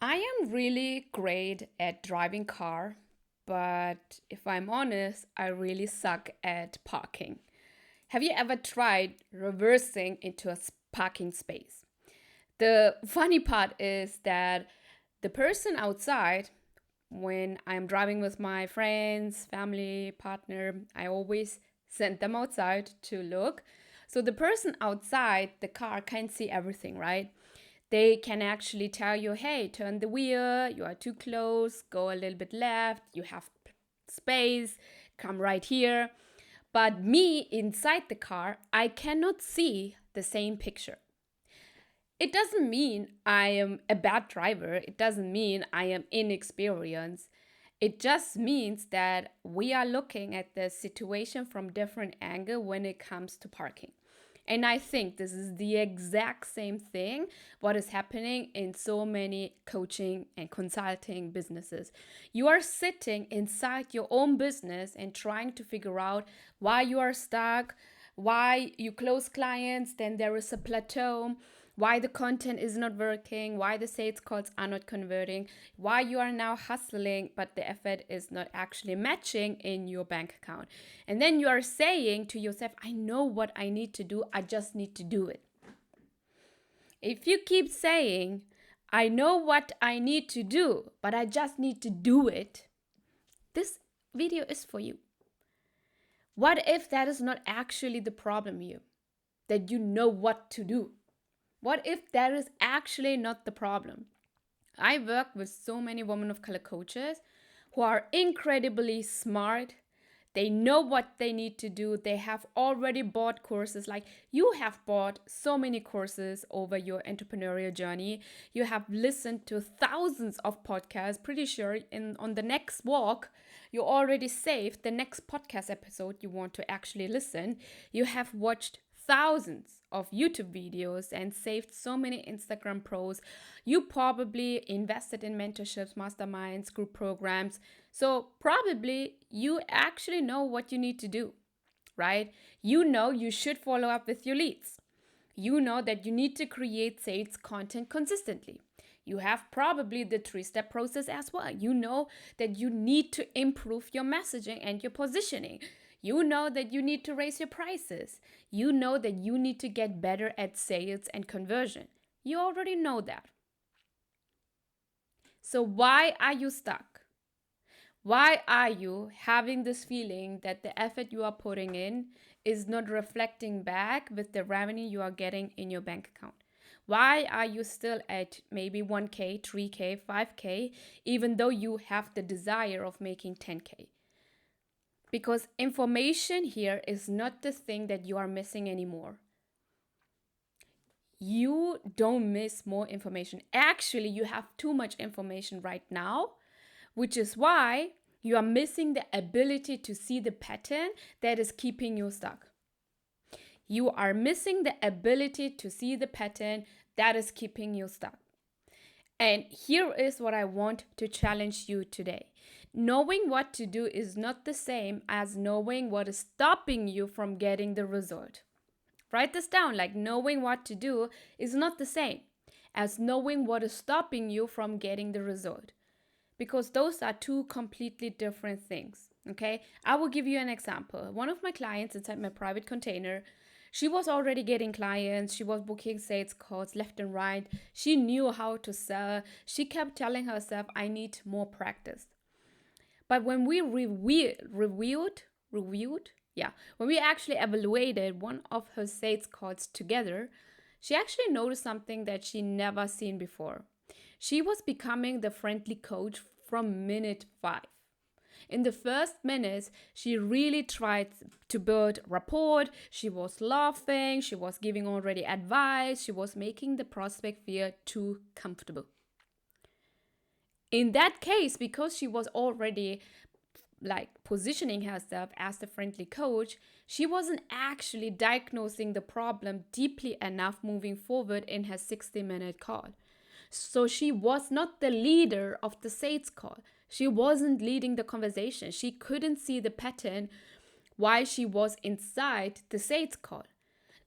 I am really great at driving car, but if I'm honest, I really suck at parking. Have you ever tried reversing into a parking space? The funny part is that the person outside, when I'm driving with my friends, family, partner, I always send them outside to look. So the person outside the car can't see everything, right? They can actually tell you, hey, turn the wheel, you are too close, go a little bit left, you have space, come right here. But me inside the car, I cannot see the same picture. It doesn't mean I am a bad driver. It doesn't mean I am inexperienced. It just means that we are looking at the situation from different angle when it comes to parking. And I think this is the exact same thing what is happening in so many coaching and consulting businesses. You are sitting inside your own business and trying to figure out why you are stuck, why you close clients, then there is a plateau, why the content is not working, why the sales calls are not converting, why you are now hustling, but the effort is not actually matching in your bank account. And then you are saying to yourself, I know what I need to do, I just need to do it. If you keep saying, I know what I need to do, but I just need to do it, this video is for you. What if that is not actually the problem here? That you know what to do? What if that is actually not the problem? I work with so many women of color coaches who are incredibly smart. They know what they need to do. They have already bought courses. Like you have bought so many courses over your entrepreneurial journey. You have listened to thousands of podcasts. Pretty sure on the next walk, you already saved the next podcast episode you want to actually listen. You have watched thousands of YouTube videos and saved so many Instagram pros. You probably invested in mentorships, masterminds, group programs. So probably you actually know what you need to do, right? You know you should follow up with your leads. You know that you need to create sales content consistently. You have probably the 3-step process as well. You know that you need to improve your messaging and your positioning. You know that you need to raise your prices. You know that you need to get better at sales and conversion. You already know that. So why are you stuck? Why are you having this feeling that the effort you are putting in is not reflecting back with the revenue you are getting in your bank account? Why are you still at maybe 1K, 3K, 5K, even though you have the desire of making 10K? Because information here is not the thing that you are missing anymore. You don't miss more information. Actually, you have too much information right now, which is why you are missing the ability to see the pattern that is keeping you stuck. You are missing the ability to see the pattern that is keeping you stuck. And here is what I want to challenge you today. Knowing what to do is not the same as knowing what is stopping you from getting the result. Write this down, like knowing what to do is not the same as knowing what is stopping you from getting the result. Because those are two completely different things, okay? I will give you an example. One of my clients inside my private container, she was already getting clients. She was booking sales calls left and right. She knew how to sell. She kept telling herself, I need more practice. But when we reviewed, when we actually evaluated one of her sales calls together, she actually noticed something that she never seen before. She was becoming the friendly coach from minute 5. In the first minutes, she really tried to build rapport. She was laughing. She was giving already advice. She was making the prospect feel too comfortable. In that case, because she was already like positioning herself as the friendly coach, she wasn't actually diagnosing the problem deeply enough moving forward in her 60-minute call. So she was not the leader of the sales call. She wasn't leading the conversation. She couldn't see the pattern while she was inside the sales call.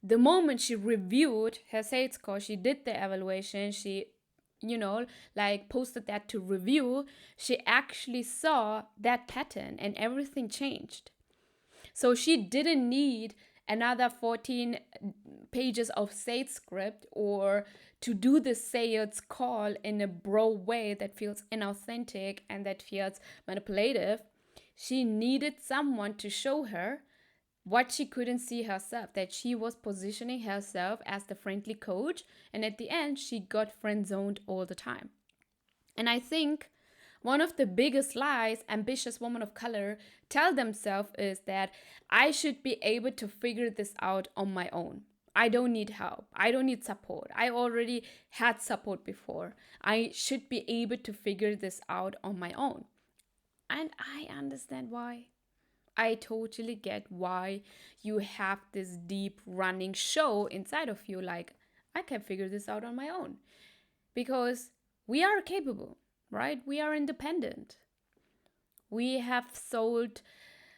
The moment she reviewed her sales call, she did the evaluation, she like posted that to review, she actually saw that pattern and everything changed. So she didn't need another 14 pages of sales script or to do the sales call in a bro way that feels inauthentic and that feels manipulative. She needed someone to show her what she couldn't see herself, that she was positioning herself as the friendly coach, and at the end she got friend zoned all the time. And I think one of the biggest lies ambitious women of color tell themselves is that I should be able to figure this out on my own. I don't need help. I don't need support. I already had support before. I should be able to figure this out on my own. And I understand why. I totally get why you have this deep running show inside of you like, I can figure this out on my own. Because we are capable, right? We are independent. We have solved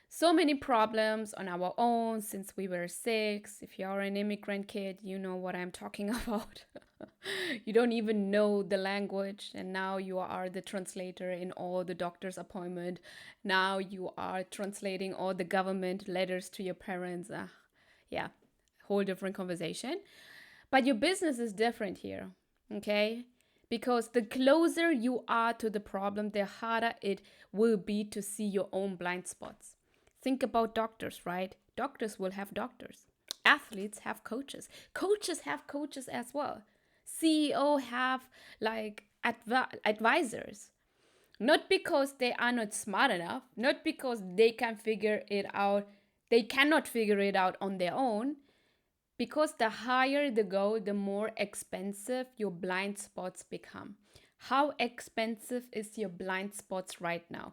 so many problems on our own since we were 6. If you're an immigrant kid, you know what I'm talking about. You don't even know the language, and now you are the translator in all the doctor's appointment. Now you are translating all the government letters to your parents. Yeah, whole different conversation. But your business is different here, okay? Because the closer you are to the problem, the harder it will be to see your own blind spots. Think about doctors, right? Doctors will have doctors. Athletes have coaches. Coaches have coaches as well. CEO have like advisors. Not because they are not smart enough, not because they can figure it out, they cannot figure it out on their own, because the higher the goal, the more expensive your blind spots become. How expensive is your blind spots right now?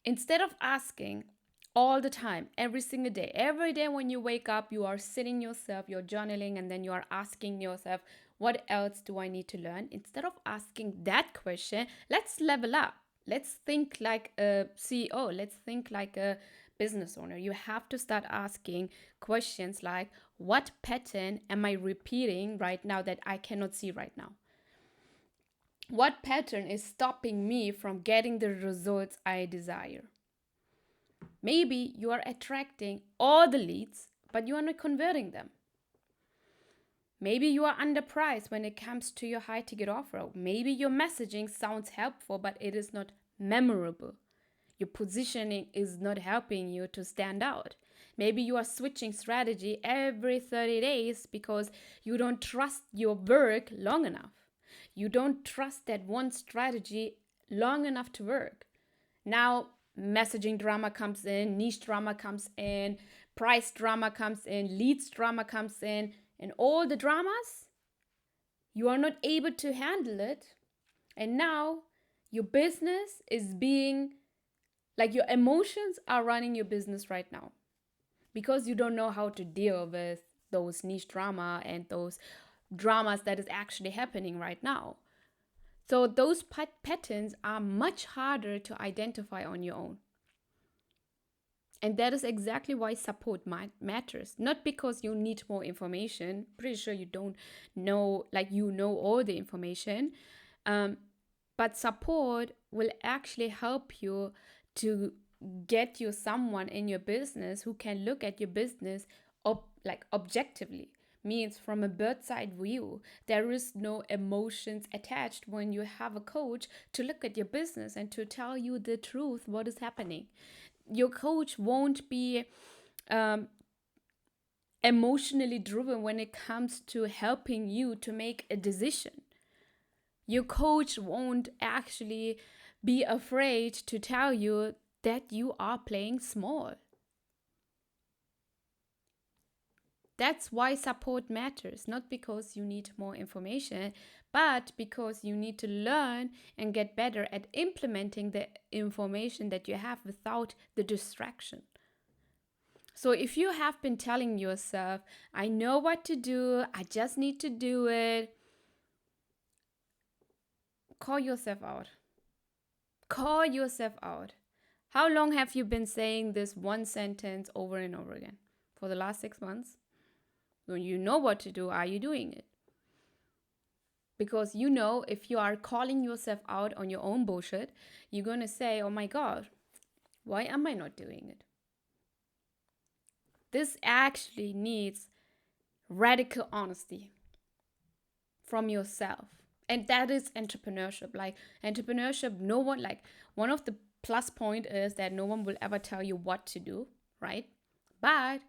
Instead of asking all the time, every single day, every day when you wake up, you are sitting yourself, you're journaling, and then you are asking yourself, what else do I need to learn? Instead of asking that question, let's level up. Let's think like a CEO. Let's think like a business owner. You have to start asking questions like, what pattern am I repeating right now that I cannot see right now? What pattern is stopping me from getting the results I desire? Maybe you are attracting all the leads, but you are not converting them. Maybe you are underpriced when it comes to your high ticket offer. Maybe your messaging sounds helpful, but it is not memorable. Your positioning is not helping you to stand out. Maybe you are switching strategy every 30 days because you don't trust your work long enough. You don't trust that one strategy long enough to work. Now, messaging drama comes in, niche drama comes in, price drama comes in, leads drama comes in, and all the dramas, you are not able to handle it. And now your business is being like your emotions are running your business right now because you don't know how to deal with those niche drama and those dramas that is actually happening right now. So those patterns are much harder to identify on your own. And that is exactly why support matters. Not because you need more information. Pretty sure you don't know, like you know all the information. But support will actually help you to get you someone in your business who can look at your business objectively. Means from a bird's eye view. There is no emotions attached when you have a coach to look at your business and to tell you the truth, what is happening. Your coach won't be emotionally driven when it comes to helping you to make a decision. Your coach won't actually be afraid to tell you that you are playing small. That's why support matters, not because you need more information, but because you need to learn and get better at implementing the information that you have without the distraction. So if you have been telling yourself, I know what to do, I just need to do it, call yourself out. Call yourself out. How long have you been saying this one sentence over and over again? For the last 6 months? When you know what to do, are you doing it? Because you know, if you are calling yourself out on your own bullshit, you're going to say, oh my God, why am I not doing it? This actually needs radical honesty from yourself. And that is entrepreneurship. Like entrepreneurship, no one, like one of the plus point is that no one will ever tell you what to do, right? But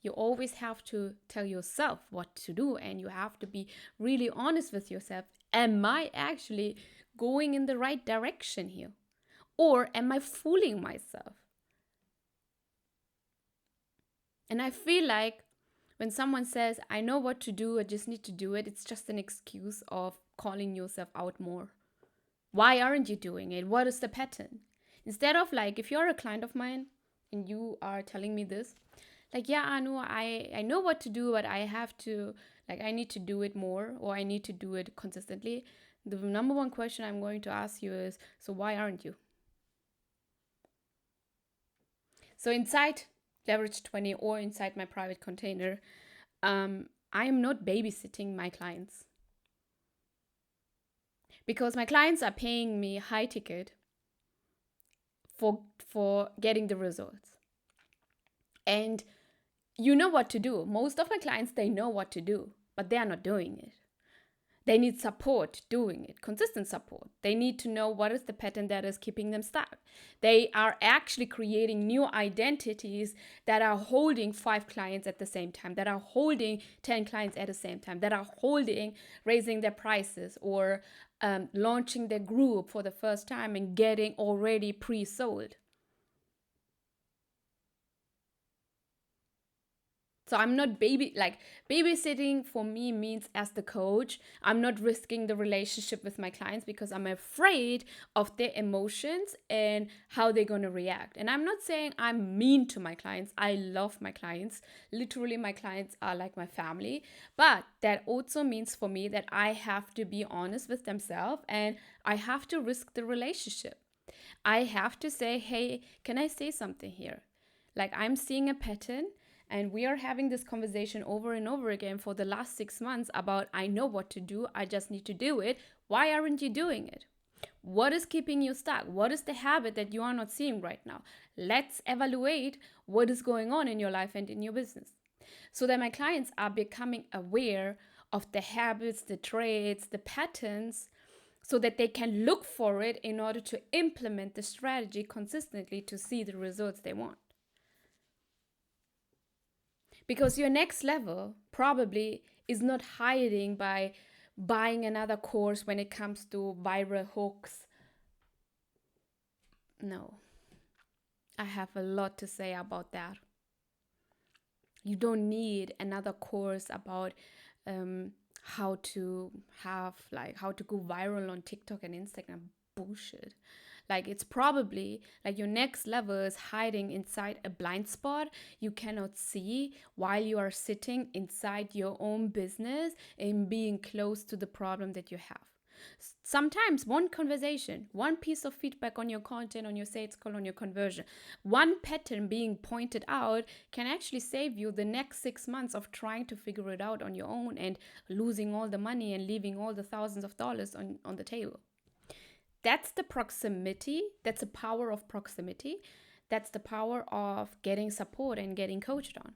you always have to tell yourself what to do, and you have to be really honest with yourself. Am I actually going in the right direction here? Or am I fooling myself? And I feel like when someone says, I know what to do, I just need to do it, it's just an excuse of calling yourself out more. Why aren't you doing it? What is the pattern? Instead of like, if you're a client of mine and you are telling me this, like, yeah, I know what to do, but I have to, like, I need to do it more, or I need to do it consistently. The number one question I'm going to ask you is, so why aren't you? So inside Leverage 20 or inside my private container, I am not babysitting my clients, because my clients are paying me high ticket for getting the results. And you know what to do. Most of my clients, they know what to do, but they are not doing it. They need support doing it, consistent support. They need to know what is the pattern that is keeping them stuck. They are actually creating new identities that are holding 5 clients at the same time, that are holding 10 clients at the same time, that are holding raising their prices, or launching their group for the first time and getting already pre-sold. So I'm not babysitting for me means, as the coach, I'm not risking the relationship with my clients because I'm afraid of their emotions and how they're going to react. And I'm not saying I'm mean to my clients. I love my clients. Literally, my clients are like my family. But that also means for me that I have to be honest with themselves, and I have to risk the relationship. I have to say, hey, can I say something here? Like, I'm seeing a pattern. And we are having this conversation over and over again for the last 6 months about, I know what to do, I just need to do it. Why aren't you doing it? What is keeping you stuck? What is the habit that you are not seeing right now? Let's evaluate what is going on in your life and in your business, so that my clients are becoming aware of the habits, the traits, the patterns, so that they can look for it in order to implement the strategy consistently to see the results they want. Because your next level probably is not hiding by buying another course when it comes to viral hooks. No, I have a lot to say about that. You don't need another course about how to go viral on TikTok and Instagram. Bullshit. Like, it's probably like your next level is hiding inside a blind spot you cannot see while you are sitting inside your own business and being close to the problem that you have. Sometimes one conversation, one piece of feedback on your content, on your sales call, on your conversion, one pattern being pointed out can actually save you the next 6 months of trying to figure it out on your own and losing all the money and leaving all the thousands of dollars on the table. That's the proximity. That's the power of proximity. That's the power of getting support and getting coached on.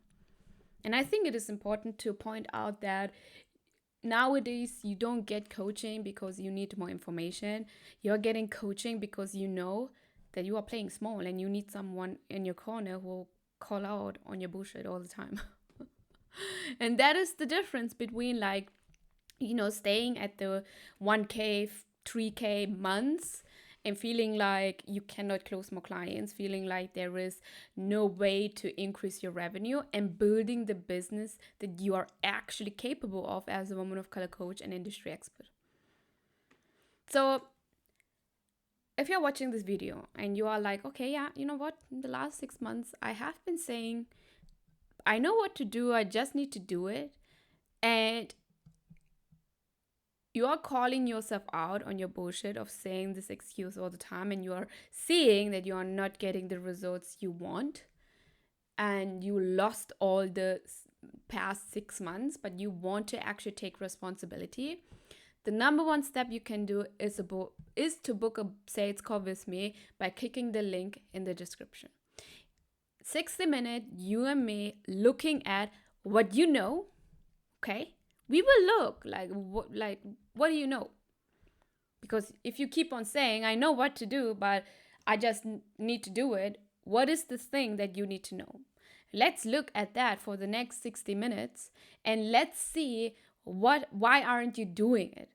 And I think it is important to point out that nowadays you don't get coaching because you need more information. You're getting coaching because you know that you are playing small and you need someone in your corner who will call out on your bullshit all the time. And that is the difference between, like, staying at the 1K, 3K months and feeling like you cannot close more clients, feeling like there is no way to increase your revenue, and building the business that you are actually capable of as a woman of color coach and industry expert. So if you're watching this video and you are like, okay, yeah, you know what? In the last 6 months, I have been saying, I know what to do, I just need to do it. And you are calling yourself out on your bullshit of saying this excuse all the time, and you are seeing that you are not getting the results you want, and you lost all the past 6 months, but you want to actually take responsibility, The number one step you can do is to book a sales call with me by clicking the link in the description. 60 minutes, you and me looking at what you know, okay? We will look like what do you know? Because if you keep on saying, I know what to do, but I just need to do it, what is the thing that you need to know? Let's look at that for the next 60 minutes and let's see why aren't you doing it?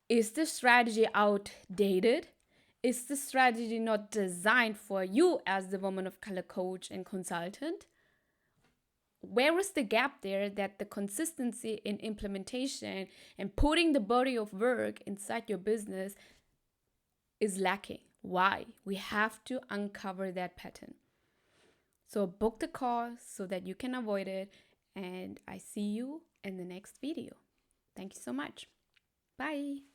Is the strategy outdated? Is the strategy not designed for you as the woman of color coach and consultant? Where is the gap there that the consistency in implementation and putting the body of work inside your business is lacking? Why? We have to uncover that pattern. So book the call so that you can avoid it. And I see you in the next video. Thank you so much. Bye.